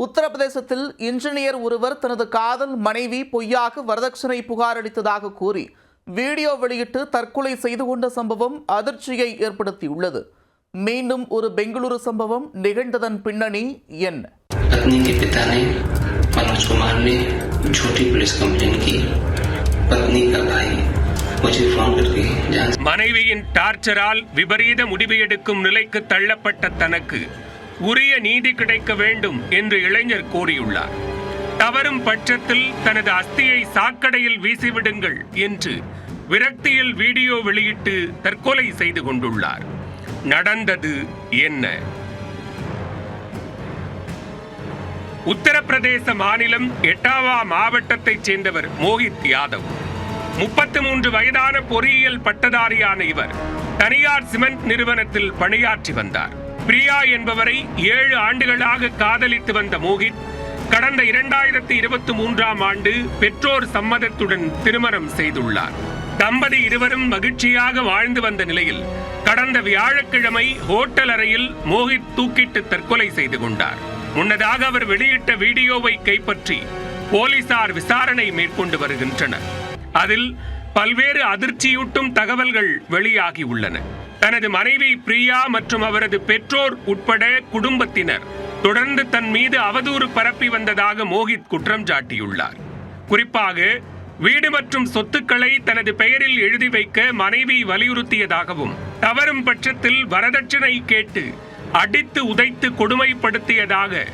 உத்தரப்பிரதேசத்தில் இன்ஜினியர் ஒருவர் தனது காதல் மனைவி பொய்யாக வரதட்சணை புகார் அளித்ததாக கூறி வீடியோ வெளியிட்டு தற்கொலை செய்து கொண்ட சம்பவம் அதிர்ச்சியை ஏற்படுத்தியுள்ளது. மீண்டும் ஒரு பெங்களூரு சம்பவம் நிகழ்ந்ததன் பின்னணி என்ன? पत्नी के पिता ने मनोज कुमार ने झूठी पुलिस कंप्लेंट की. पत्नी का भाई मुझे फोन करके மனைவியின் டார்ச்சரால் விபரீத முடிவு எடுக்கும் நிலைக்கு தள்ளப்பட்ட தனக்கு உரிய நீதி கிடைக்க வேண்டும் என்று இளைஞர் கோரியுள்ளார். தவறும் பட்சத்தில் தனது அஸ்தியை சாக்கடையில் வீசிவிடுங்கள் என்று விரக்தியில் வீடியோ வெளியிட்டு தற்கொலை செய்து கொண்டுள்ளார். நடந்தது என்ன? உத்தரப்பிரதேச மாநிலம் எட்டாவா மாவட்டத்தைச் சேர்ந்தவர் மோஹித் யாதவ். 33 வயதான பொறியியல் பட்டதாரியான இவர் தனியார் சிமெண்ட் நிறுவனத்தில் பணியாற்றி வந்தார். பிரியா என்பவரை 7 ஆண்டுகளாக காதலித்து வந்த மோஹித் கடந்த 2023ஆம் ஆண்டு பெற்றோர் சம்மதத்துடன் திருமணம் செய்துள்ளார். தம்பதி இருவரும் மகிழ்ச்சியாக வாழ்ந்து வந்த நிலையில் கடந்த வியாழக்கிழமை ஹோட்டல் அறையில் மோஹித் தூக்கிட்டு தற்கொலை செய்து கொண்டார். முன்னதாக அவர் வெளியிட்ட வீடியோவை கைப்பற்றி போலீசார் விசாரணை மேற்கொண்டு வருகின்றனர். அதில் பல்வேறு அதிர்ச்சியூட்டும் தகவல்கள் வெளியாகி உள்ளன. தனது மனைவி பிரியா மற்றும் அவரது பெற்றோர் உட்பட குடும்பத்தினர் தொடர்ந்து தன் மீது அவதூறு பரப்பி வந்ததாக மோஹித் குற்றம் சாட்டியுள்ளார். குறிப்பாக வீடு மற்றும் சொத்துக்களை தனது பெயரில் எழுதி வைக்க மனைவி வலியுறுத்தியதாகவும், தவறும் பட்சத்தில் வரதட்சணை கேட்டு அடித்து உதைத்து கொடுமைப்படுத்தியதாக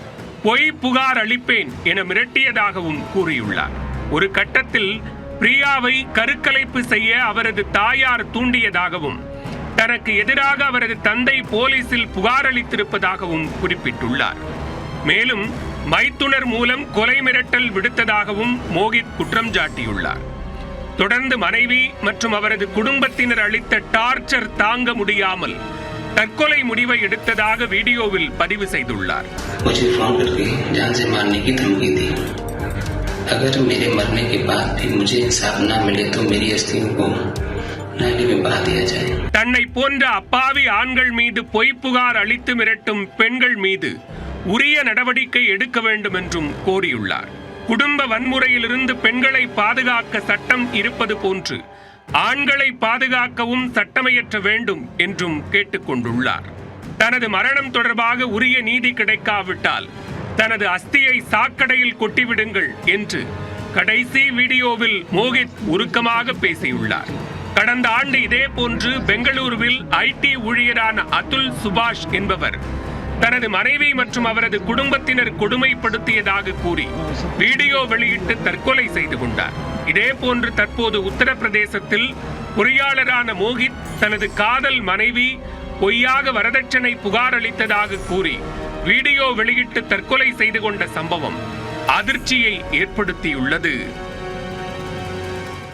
பொய் புகார் அளிப்பேன் என மிரட்டியதாகவும் கூறியுள்ளார். ஒரு கட்டத்தில் பிரியாவை கருக்கலைப்பு செய்ய அவரது தாயார் தூண்டியதாகவும், தனக்கு எதிராக அவரது தந்தை போலீசில் புகார் அளித்திருப்பதாகவும் குறிப்பிட்டுள்ளார். மேலும் மைத்துனர் மூலம் கொலை மிரட்டல் விடுத்ததாகவும் மோஹித் குற்றம் சாட்டியுள்ளார். தொடர்ந்து மனைவி மற்றும் அவரது குடும்பத்தினர் அளித்த டார்ச்சர் தாங்க முடியாமல் தற்கொலை முடிவை எடுத்ததாக வீடியோவில் பதிவு செய்துள்ளார். अगर मेरे मरने के बाद भी मुझे इंसाफ न मिले तो मेरी अस्थियों को नाली में बहा दिया जाए. தன்னை போன்ற அப்பாவி ஆண்கள் மீது பொய் புகார் அளித்து மிரட்டும் பெண்கள் மீது உரிய நடவடிக்கை எடுக்க வேண்டும் என்றும் கோரியுள்ளார். குடும்ப வன்முறையிலிருந்து பெண்களை பாதுகாக்க சட்டம் இருப்பது போன்று ஆண்களை பாதுகாக்கவும் சட்டமியற்ற வேண்டும் என்றும் கேட்டுக்கொண்டுள்ளார். தனது மரணம் தொடர்பாக உரிய நீதி கிடைக்காவிட்டால் தனது அஸ்தியை சாக்கடையில் கொட்டிவிடுங்கள் என்று கடைசி வீடியோவில் மோஹித் உருக்கமாக பேசியுள்ளார். கடந்த ஆண்டு இதே போன்று பெங்களூருவில் ஐடி ஊழியரான அதுல் சுபாஷ் என்பவர் தனது மனைவி மற்றும் அவரது குடும்பத்தினர் கொடுமைப்படுத்தியதாக கூறி வீடியோ வெளியிட்டு தற்கொலை செய்து கொண்டார். இதே போன்று தற்போது உத்தரப்பிரதேசத்தில் பொறியாளரான மோஹித் தனது காதல் மனைவி பொய்யாக வரதட்சணை புகார் அளித்ததாக கூறி வீடியோ வெளியிட்டு தற்கொலை செய்து கொண்ட சம்பவம் அதிர்ச்சியை ஏற்படுத்தியுள்ளது.